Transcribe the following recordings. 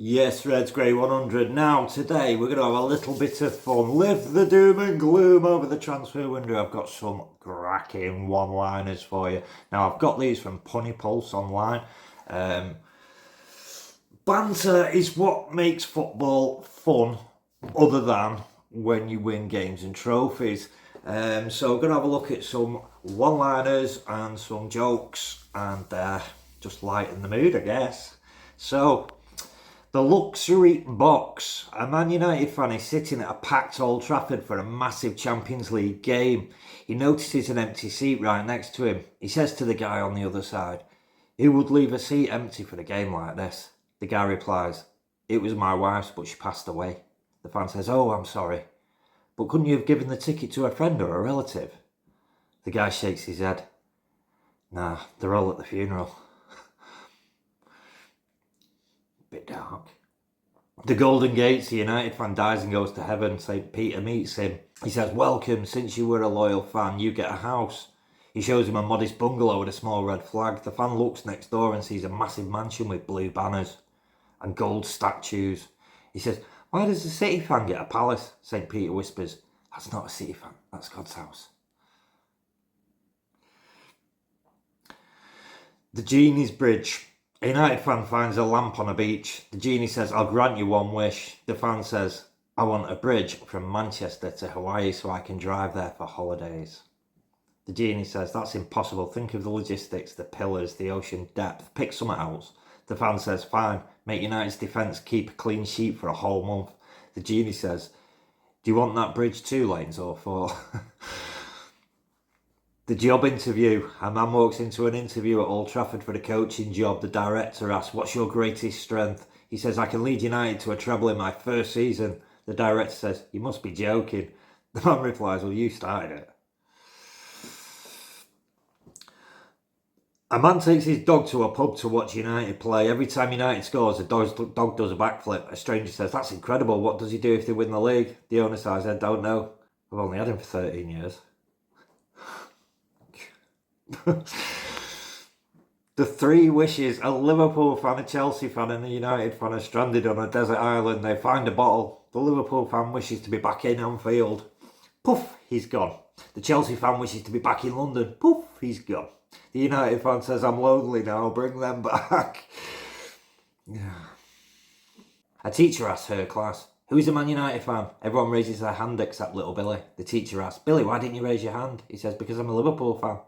Yes, Reds Grey 100. Now, today we're going to have a little bit of fun. Lift the doom and gloom over the transfer window. I've got some cracking one-liners for you. Now, I've got these from Punny Pulse online. Banter is what makes football fun, other than when you win games and trophies. So we're going to have a look at some one-liners and some jokes and just lighten the mood, I guess. So, the luxury box. A Man United fan is sitting at a packed Old Trafford for a massive Champions League game. He notices an empty seat right next to him. He says to the guy on the other side, "Who would leave a seat empty for a game like this?" The guy replies, "It was my wife's, but she passed away." The fan says, "Oh, I'm sorry. But couldn't you have given the ticket to a friend or a relative?" The guy shakes his head. "Nah, they're all at the funeral." Bit dark. The Golden Gates, the United fan dies and goes to heaven. St. Peter meets him. He says, "Welcome, since you were a loyal fan, you get a house." He shows him a modest bungalow with a small red flag. The fan looks next door and sees a massive mansion with blue banners and gold statues. He says, "Why does the City fan get a palace?" St. Peter whispers, "That's not a City fan, that's God's house." The Genie's Bridge. A United fan finds a lamp on a beach. The genie says, "I'll grant you one wish." The fan says, "I want a bridge from Manchester to Hawaii so I can drive there for holidays." The genie says, "That's impossible. Think of the logistics, the pillars, the ocean depth. Pick something else." The fan says, "Fine, make United's defence keep a clean sheet for a whole month." The genie says, "Do you want that bridge 2 lanes or 4? The job interview. A man walks into an interview at Old Trafford for the coaching job. The director asks, "What's your greatest strength?" He says, "I can lead United to a treble in my first season." The director says, "You must be joking." The man replies, "Well, you started it." A man takes his dog to a pub to watch United play. Every time United scores, the dog does a backflip. A stranger says, "That's incredible. What does he do if they win the league?" The owner says, "I don't know. I've only had him for 13 years. The 3 wishes. A Liverpool fan, a Chelsea fan and a United fan are stranded on a desert island. They find a bottle. The Liverpool fan wishes to be back in Anfield. Poof, he's gone. The Chelsea fan wishes to be back in London. Poof, he's gone. The United fan says, "I'm lonely now, bring them back." A teacher asks her class, "Who's a Man United fan?" Everyone raises their hand except little Billy. The teacher asks, "Billy, why didn't you raise your hand?" He says, "Because I'm a Liverpool fan."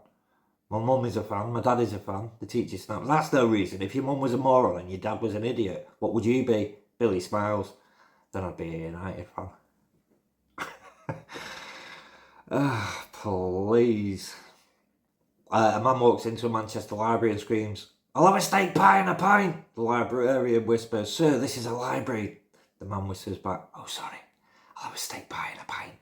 "My mum is a fan, my dad is a fan." The teacher snaps, "That's no reason. If your mum was a moron and your dad was an idiot, what would you be?" Billy smiles. "Then I'd be a United fan." Please. A man walks into a Manchester library and screams, "I'll have a steak pie and a pint." The librarian whispers, "Sir, this is a library." The man whispers back, "Oh, sorry, I'll have a steak pie and a pint."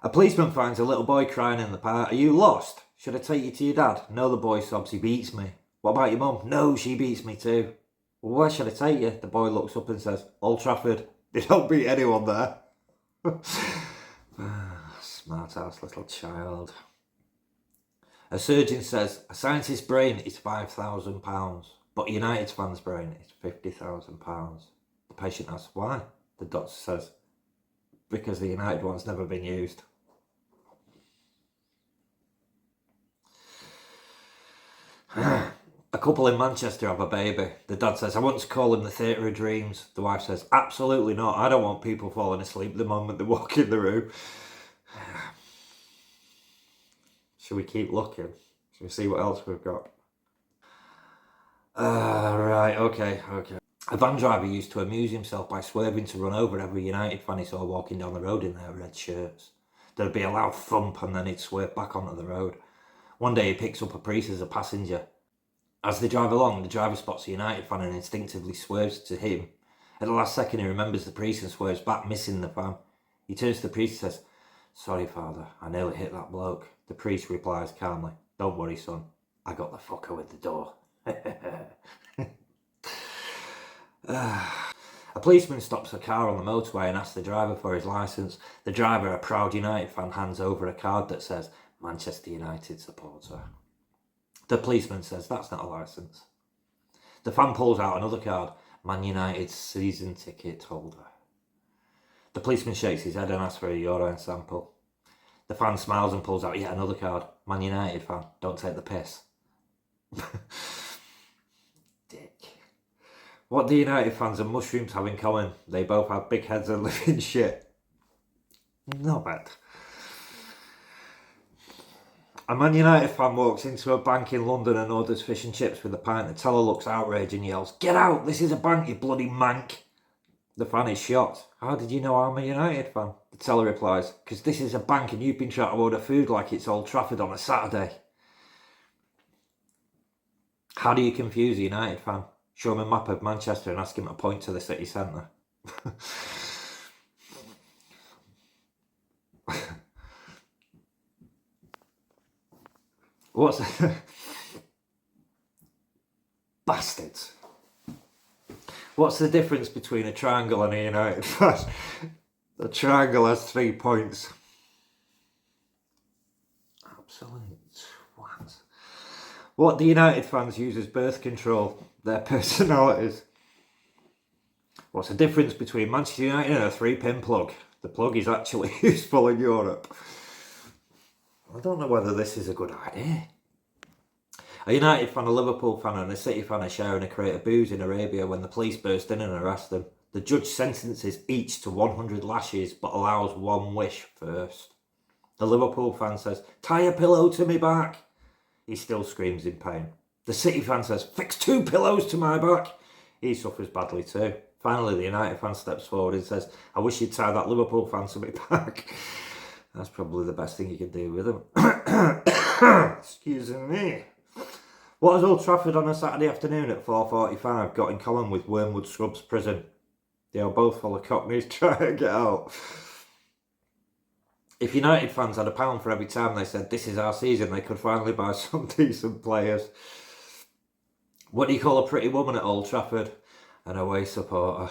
A policeman finds a little boy crying in the park. "Are you lost? Should I take you to your dad?" "No," the boy sobs, "he beats me." "What about your mum?" "No, she beats me too." "Well, where should I take you?" The boy looks up and says, "Old Trafford. They don't beat anyone there." Smart ass little child. A surgeon says, "A scientist's brain is £5,000, but a United fan's brain is £50,000. The patient asks, "Why?" The doctor says, "Because the United one's never been used." A couple in Manchester have a baby. The dad says, "I want to call him the Theatre of Dreams." The wife says, "Absolutely not. I don't want people falling asleep the moment they walk in the room." Should we keep looking? Should we see what else we've got? Right, okay. A van driver used to amuse himself by swerving to run over every United fan he saw walking down the road in their red shirts. There'd be a loud thump and then he'd swerve back onto the road. One day he picks up a priest as a passenger. As they drive along, the driver spots a United fan and instinctively swerves to him. At the last second he remembers the priest and swerves back, missing the fan. He turns to the priest and says, "Sorry, father, I nearly hit that bloke." The priest replies calmly, "Don't worry, son, I got the fucker with the door." A policeman stops a car on the motorway and asks the driver for his licence. The driver, a proud United fan, hands over a card that says, "Manchester United supporter." The policeman says, "That's not a licence." The fan pulls out another card. Man Utd season ticket holder. The policeman shakes his head and asks for a urine sample. The fan smiles and pulls out yet another card. Man Utd fan, don't take the piss. Dick. What do United fans and mushrooms have in common? They both have big heads and live in shit. Not bad. A Man United fan walks into a bank in London and orders fish and chips with a pint. The teller looks outraged and yells, "Get out! This is a bank, you bloody mank!" The fan is shocked. "How did you know I'm a United fan?" The teller replies, "Because this is a bank and you've been trying to order food like it's Old Trafford on a Saturday." How do you confuse a United fan? Show him a map of Manchester and ask him to point to the city centre. What's bastards? What's the difference between a triangle and a United fan? The triangle has 3 points. Absolute twat. What do United fans use as birth control? Their personalities. What's the difference between Manchester United and a 3-pin plug? The plug is actually useful in Europe. I don't know whether this is a good idea. A United fan, a Liverpool fan and a City fan are sharing a crate of booze in Arabia when the police burst in and arrest them. The judge sentences each to 100 lashes but allows one wish first. The Liverpool fan says, "Tie a pillow to me back." He still screams in pain. The City fan says, "Fix 2 pillows to my back." He suffers badly too. Finally, the United fan steps forward and says, "I wish you'd tie that Liverpool fan to me back." That's probably the best thing you can do with him. Excuse me. What has Old Trafford on a Saturday afternoon at 4:45 got in common with Wormwood Scrubs prison? They are both full of cockneys trying to get out. If United fans had £1 for every time they said this is our season, they could finally buy some decent players. What do you call a pretty woman at Old Trafford? An away supporter.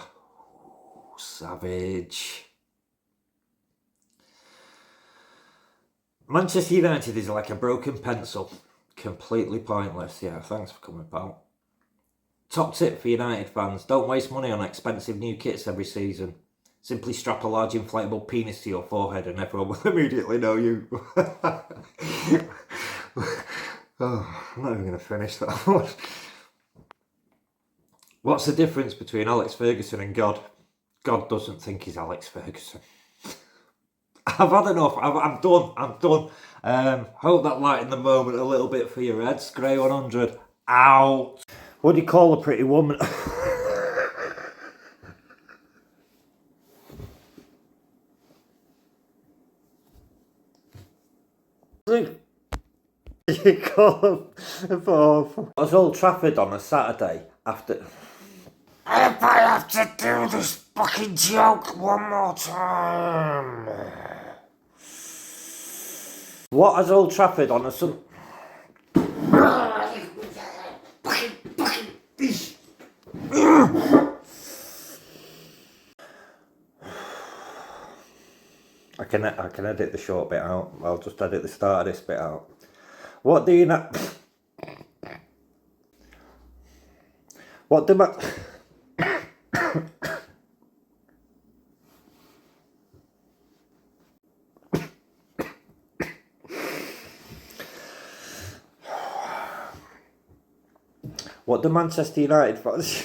Ooh, savage. Manchester United is like a broken pencil. Completely pointless. Yeah, thanks for coming, pal. Top tip for United fans: don't waste money on expensive new kits every season. Simply strap a large inflatable penis to your forehead and everyone will immediately know you. Oh, I'm not even going to finish that one. What's the difference between Alex Ferguson and God? God doesn't think he's Alex Ferguson. I've had enough. I'm done. Hope that lightened the moment a little bit for your heads. Grey 100 out. What do you call a pretty woman? You call them was Old Trafford on a Saturday after. If I have to do this fucking joke one more time. What has Old Trafford on a Sun? I can edit the short bit out. I'll just edit the start of this bit out. What do you know? What do my... What do Manchester United fans...